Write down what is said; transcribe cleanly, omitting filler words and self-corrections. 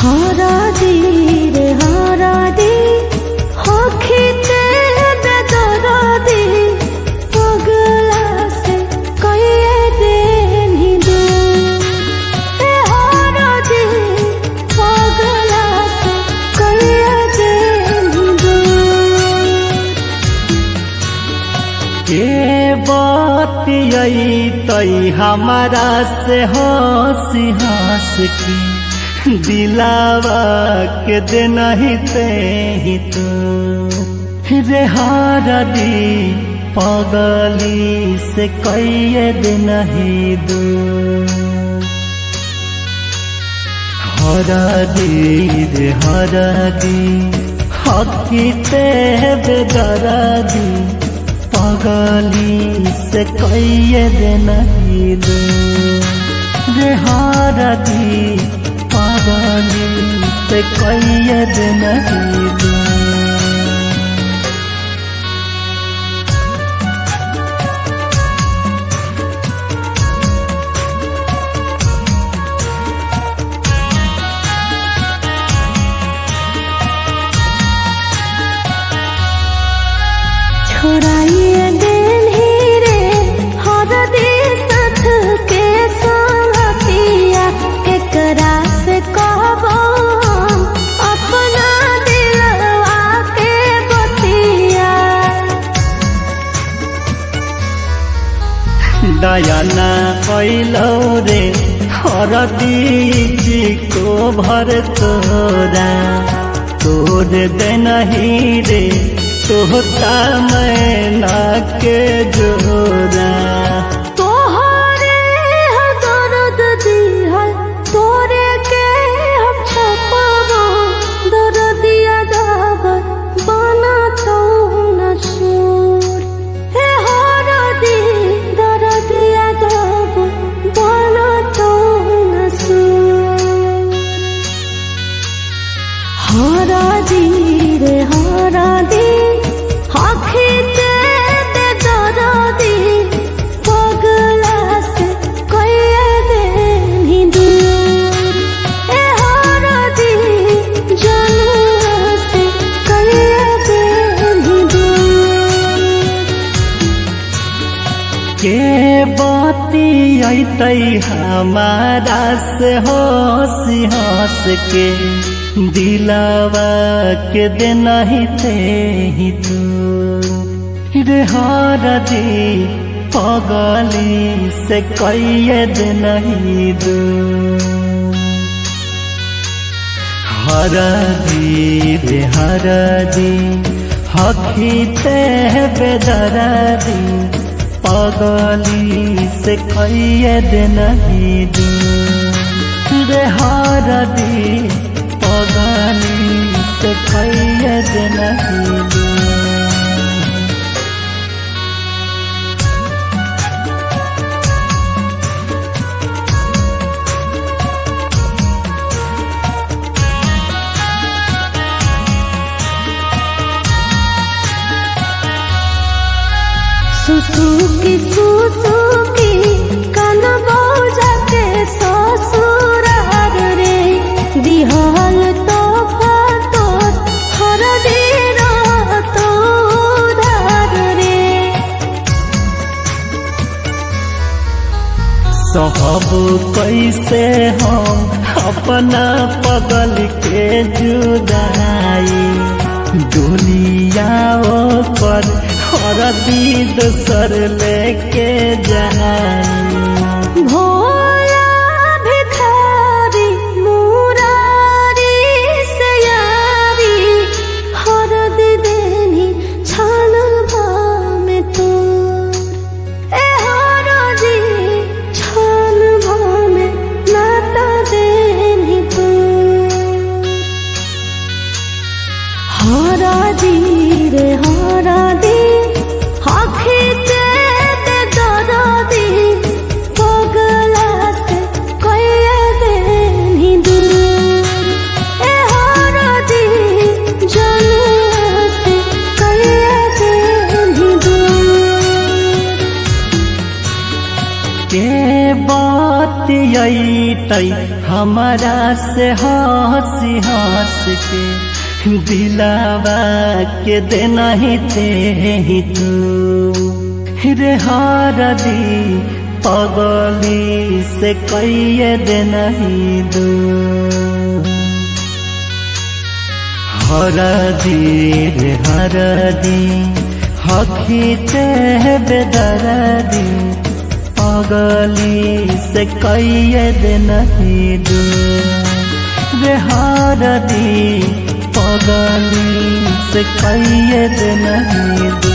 हरदी रे हरदी हखिते बेदरदी पगला से कइए देनी दूर ए हरदी पगला से कइए देनी दूर। के बतियाई तई हमारा से हंसी हंस की दिलावा के दे नहीं ते ही तो रे हरदी पगली से कइए दे नहीं दो हरदी रे हरदी हकीते बेदरदी पगली से कइए दे नहीं दो रे हरदी पगली से कइए दे नहीं दो। छोड़ाइए दिन ही रे हरदी साथ के संगतिया एकरा से कहबो अपना दिलवा के बतिया। दया ना कैलो रे हरदी जी को भर तोरा तोड़ दे नहीं रे तोहता मैना के जोरा तोहरे दर्द दिहल तोरे के हम छपबो दर्दिया दाबर बना तो न सूर हे हरदी दर्दिया दाबर बना तो न सूर। हरदी रे हरदी हखिते बेदरदी पगला से कइए देनी दूर ए हरदी जनुआ से कइए देनी दूर। के बतियाई तई हमारा से हंसी हंस के दिलावा के दे नहीं ते ही तू रे हरदी पगली से कइए दे नहीं दो हरदी रे हरदी हखिते बेदरदी पगली से कइए दे नहीं दो रे हरदी पगली से कइए दे नहीं दो। सुसुकी सुसुकी कान बौजा के ससुरार रे दिहल तोहफा तोर हरदी रातो उधार रे। सहब कैसे हम अपना पगल के जुदाई दुनिया पर हरदी दोसर लेके जाई। भोला भिखारी मुरारी से यारी हरदी देनी छान में तोर ए हरदी छान में नाता देनी तोर। हरदी रे हरदी हखिते बेदरदी पगला तई हमारा से हंसी हंस के दिलावा के देना ही ते ही तू रे हरदी पगली से कहिए देना ही दू हरदी रे हरदी हखीते बेदरदी पगली से कहिए देना ही दू रे हरदी पगली से कहिए देना ही दू।